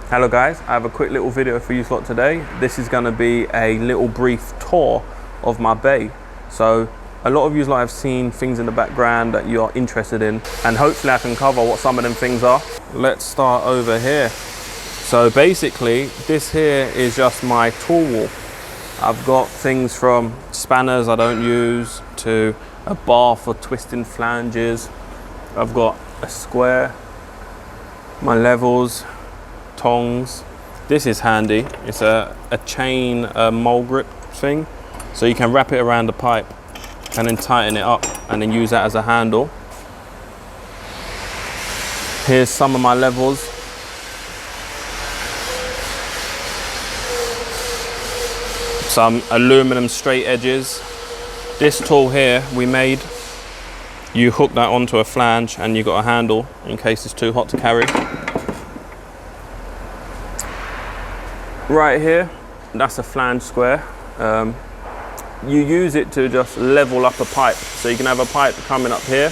Hello guys, I have a quick little video for you lot today. This is going to be a little brief tour of my bay. So a lot of you lot have seen things in the background that you are interested in, and hopefully I can cover what some of them things are. Let's start over here. So basically this here is just my tool wall. I've got things from spanners I don't use to a bar for twisting flanges. I've got a square, my levels, tongs. This is handy. It's a chain mole grip thing, so you can wrap it around the pipe and then tighten it up and then use that as a handle. Here's some of my levels. Some aluminum straight edges. This tool here we made, you hook that onto a flange and you got a handle in case it's too hot to carry. Right here, that's a flange square. You use it to just level up a pipe. So you can have a pipe coming up here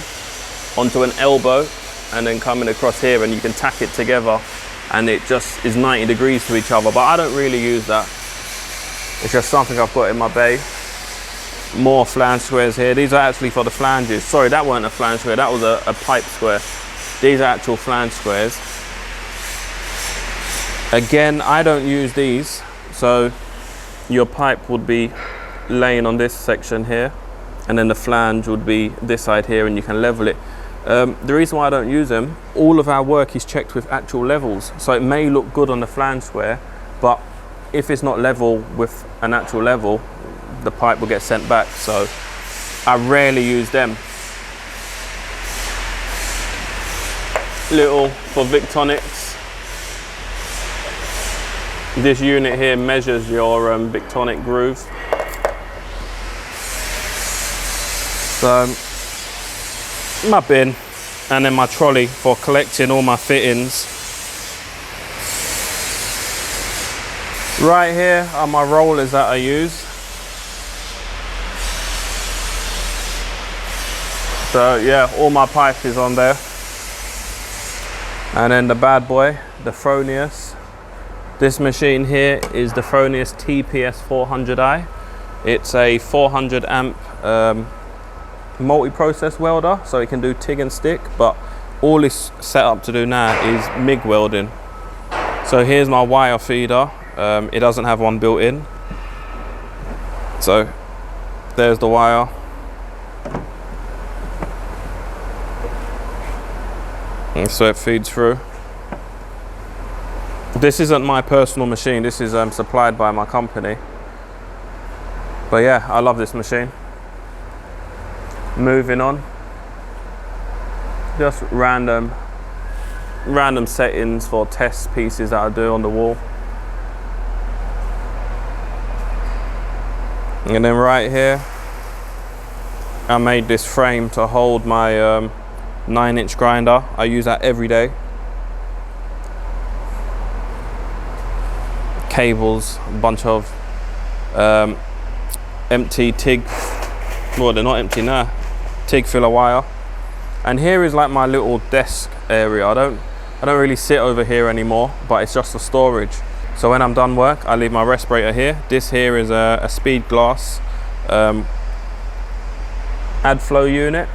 onto an elbow and then coming across here, and you can tack it together and it just is 90 degrees to each other. But I don't really use that. It's just something I've got in my bay. More flange squares here. These are actually for the flanges. Sorry, that weren't a flange square, that was a pipe square. These are actual flange squares. Again, I don't use these, so your pipe would be laying on this section here, and then the flange would be this side here, and you can level it. The reason why I don't use them, all of our work is checked with actual levels, so it may look good on the flange square, but if it's not level with an actual level, the pipe will get sent back, so I rarely use them. Little for Victonics. This unit here measures your Victonic groove. So my bin, and then my trolley for collecting all my fittings. Right here are my rollers that I use. So yeah, all my pipe is on there. And then the bad boy, the Fronius. This machine here is the Fronius Tps400i. It's a 400 amp multi-process welder, so it can do TIG and stick, but all it's set up to do now is MIG welding. So here's my wire feeder. It doesn't have one built in. So there's the wire. And so it feeds through. This isn't my personal machine, this is supplied by my company. But yeah, I love this machine. Moving on. Just random settings for test pieces that I do on the wall. And then right here, I made this frame to hold my 9-inch grinder. I use that every day. Cables, a bunch of empty TIG, well, they're not empty now, TIG filler wire. And here is like my little desk area. I don't really sit over here anymore, but it's just for storage. So when I'm done work, I leave my respirator here. This here is a speed glass add flow unit.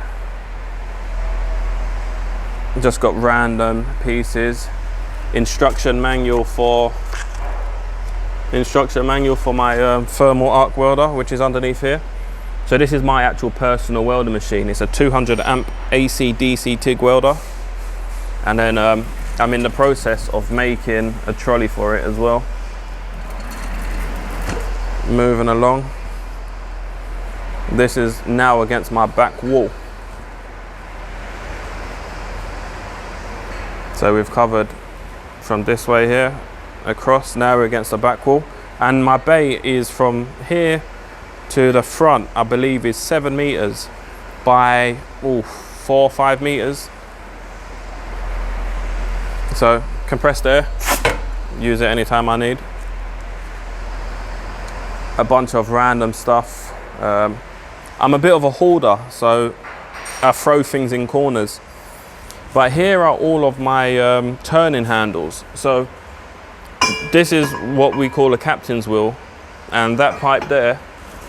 Just got random pieces. Instruction manual for my thermal arc welder, which is underneath here. So this is my actual personal welding machine. It's a 200 amp AC DC TIG welder, and then I'm in the process of making a trolley for it as well. Moving along. This is now against my back wall. So we've covered from this way here across, now we're against the back wall, and my bay is from here to the front, I believe is 7 meters by 4 or 5 meters. So compressed air, use it anytime I need. A bunch of random stuff. I'm a bit of a hoarder, so I throw things in corners. But here are all of my turning handles. So this is what we call a captain's wheel, and that pipe there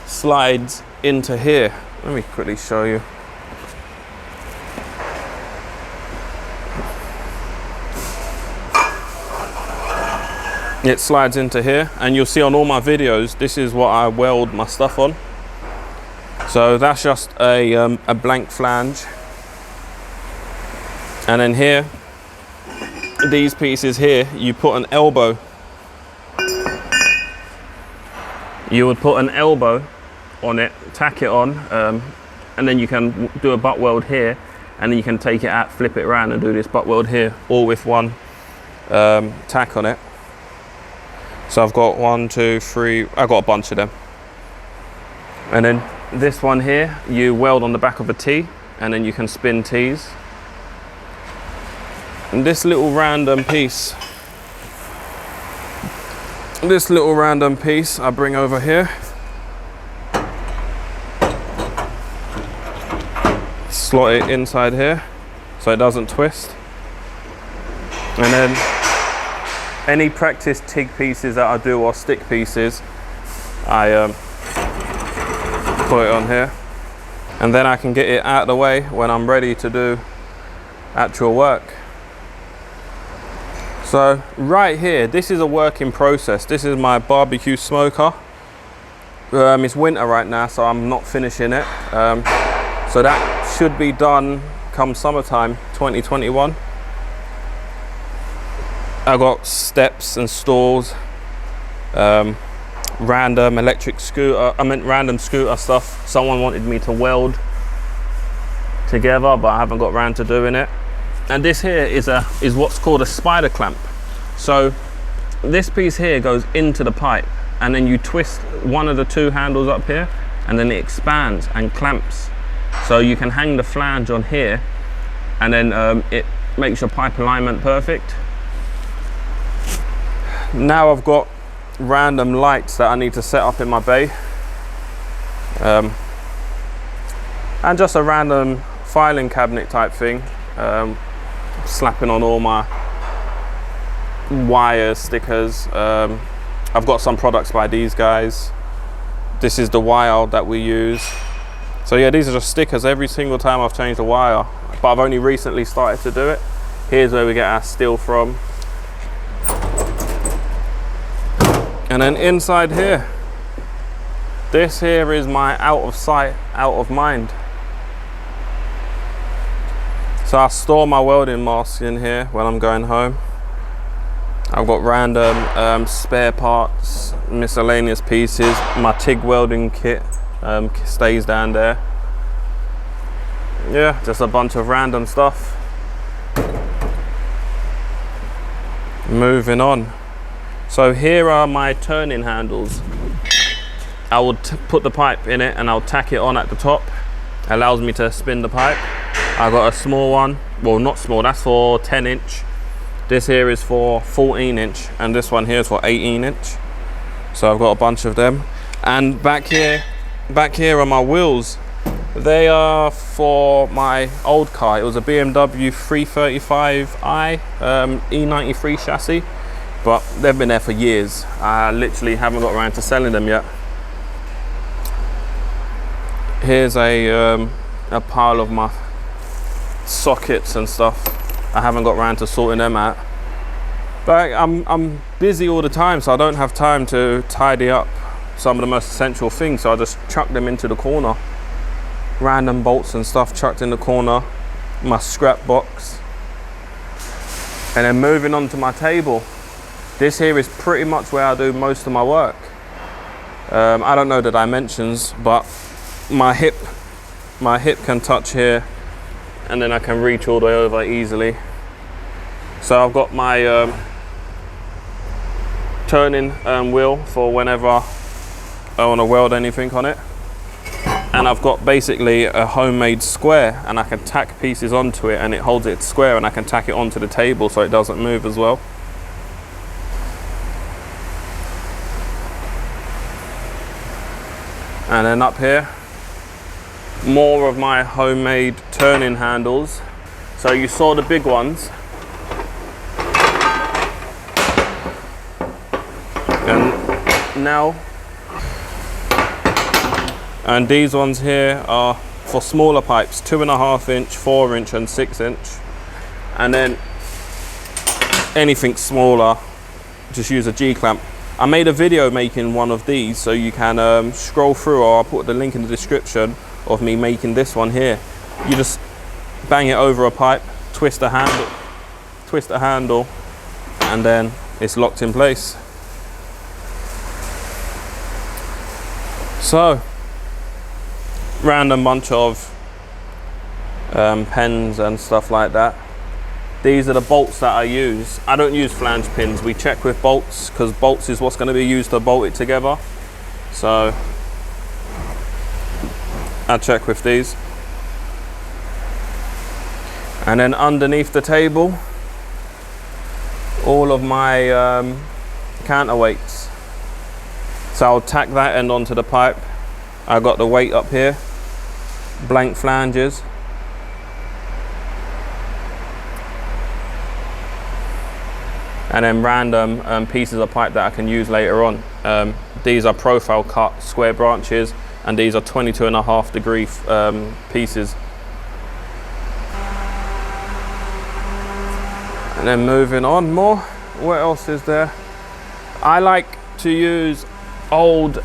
slides into here. Let me quickly show you. It slides into here, and you'll see on all my videos, this is what I weld my stuff on. So that's just a blank flange. And then here, these pieces here, you put an elbow. You would put an elbow on it, tack it on, and then you can do a butt weld here, and then you can take it out, flip it around and do this butt weld here, all with one tack on it. So I've got 1, 2, 3, I've got a bunch of them. And then this one here, you weld on the back of a T, and then you can spin T's. And this little random piece I bring over here. Slot it inside here so it doesn't twist. And then any practice TIG pieces that I do, or stick pieces, I put it on here, and then I can get it out of the way when I'm ready to do actual work. So right here, this is a work in process. This is my barbecue smoker. It's winter right now, so I'm not finishing it. So that should be done come summertime 2021. I got steps and stalls, random scooter stuff. Someone wanted me to weld together, but I haven't got around to doing it. And this here is what's called a spider clamp. So this piece here goes into the pipe, and then you twist one of the two handles up here, and then it expands and clamps. So you can hang the flange on here, and then it makes your pipe alignment perfect. Now I've got random lights that I need to set up in my bay, and just a random filing cabinet type thing, slapping on all my wire stickers. I've got some products by these guys. This is the wire that we use. So yeah, these are just stickers every single time I've changed a wire, but I've only recently started to do it. Here's where we get our steel from. And then inside here, this here is my out of sight, out of mind. So I store my welding mask in here when I'm going home. I've got random spare parts, miscellaneous pieces. My TIG welding kit stays down there. Yeah, just a bunch of random stuff. Moving on. So here are my turning handles. I will put the pipe in it and I'll tack it on at the top. Allows me to spin the pipe. I got a small one, well not small, that's for 10 inch. This here is for 14 inch, and this one here is for 18 inch. So I've got a bunch of them. And back here are my wheels. They are for my old car. It was a BMW 335i E93 chassis, but they've been there for years. I literally haven't got around to selling them yet. Here's a pile of my sockets and stuff. I haven't got around to sorting them out. But I'm busy all the time, so I don't have time to tidy up some of the most essential things, so I just chuck them into the corner. Random bolts and stuff chucked in the corner, my scrap box. And then moving on to my table. This here is pretty much where I do most of my work. I don't know the dimensions, but my hip can touch here, and then I can reach all the way over easily. So I've got my turning wheel for whenever I want to weld anything on it. And I've got basically a homemade square, and I can tack pieces onto it and it holds it square, and I can tack it onto the table so it doesn't move as well. And then up here, more of my homemade turning handles. So you saw the big ones. And now, and these ones here are for smaller pipes, 2.5 inch, 4 inch and 6 inch. And then anything smaller, just use a G-clamp. I made a video making one of these, so you can scroll through, or I'll put the link in the description of me making this one here. You just bang it over a pipe, twist the handle, and then it's locked in place. So, random bunch of pens and stuff like that. These are the bolts that I use. I don't use flange pins. We check with bolts, because bolts is what's going to be used to bolt it together. So I check with these. And then underneath the table, all of my counterweights. So I'll tack that end onto the pipe. I got the weight up here, blank flanges. And then random pieces of pipe that I can use later on. These are profile cut square branches, and these are 22.5 degree pieces. And then moving on more, what else is there? I like to use old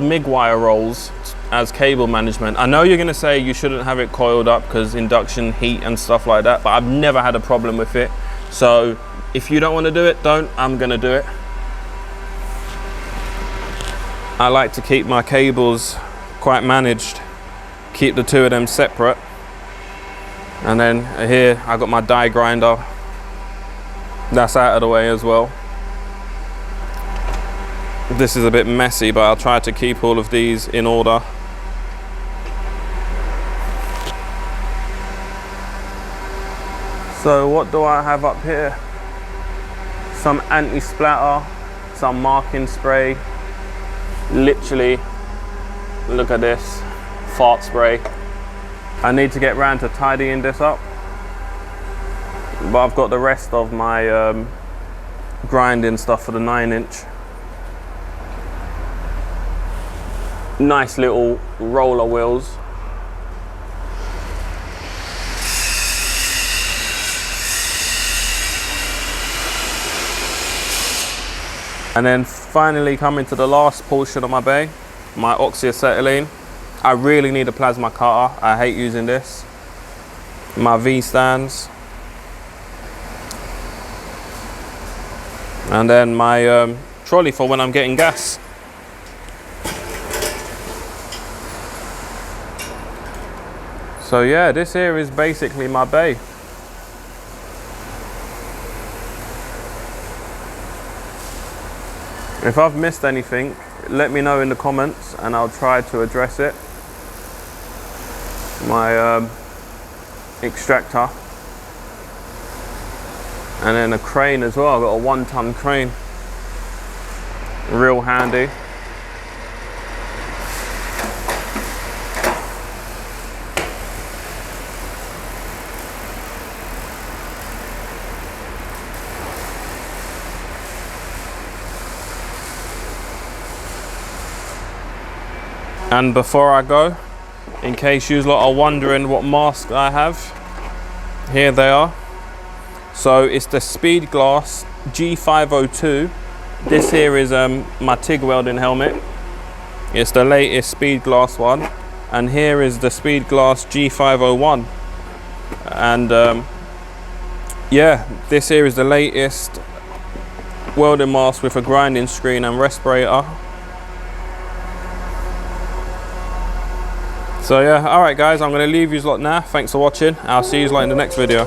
MIG wire rolls as cable management. I know you're going to say you shouldn't have it coiled up because induction heat and stuff like that, but I've never had a problem with it. So if you don't want to do it, don't. I'm going to do it. I like to keep my cables quite managed, keep the two of them separate. And then here I got my die grinder, that's out of the way as well. This is a bit messy, but I'll try to keep all of these in order. So what do I have up here? Some anti-splatter, some marking spray. Literally, look at this, fart spray. I need to get round to tidying this up, but I've got the rest of my grinding stuff for the 9-inch. Nice little roller wheels. And then finally coming to the last portion of my bay, my oxyacetylene. I really need a plasma cutter. I hate using this. My V stands. And then my trolley for when I'm getting gas. So yeah, this here is basically my bay. If I've missed anything, let me know in the comments and I'll try to address it. My extractor. And then a crane as well. I've got a 1-ton crane. Real handy. And before I go, in case you lot are wondering what mask I have, here they are. So it's the Speed Glass G502. This here is my TIG welding helmet. It's the latest Speed Glass one. And here is the Speed Glass G501. And yeah, this here is the latest welding mask with a grinding screen and respirator. So yeah, alright guys, I'm going to leave you lot now. Thanks for watching. I'll see you lot in the next video.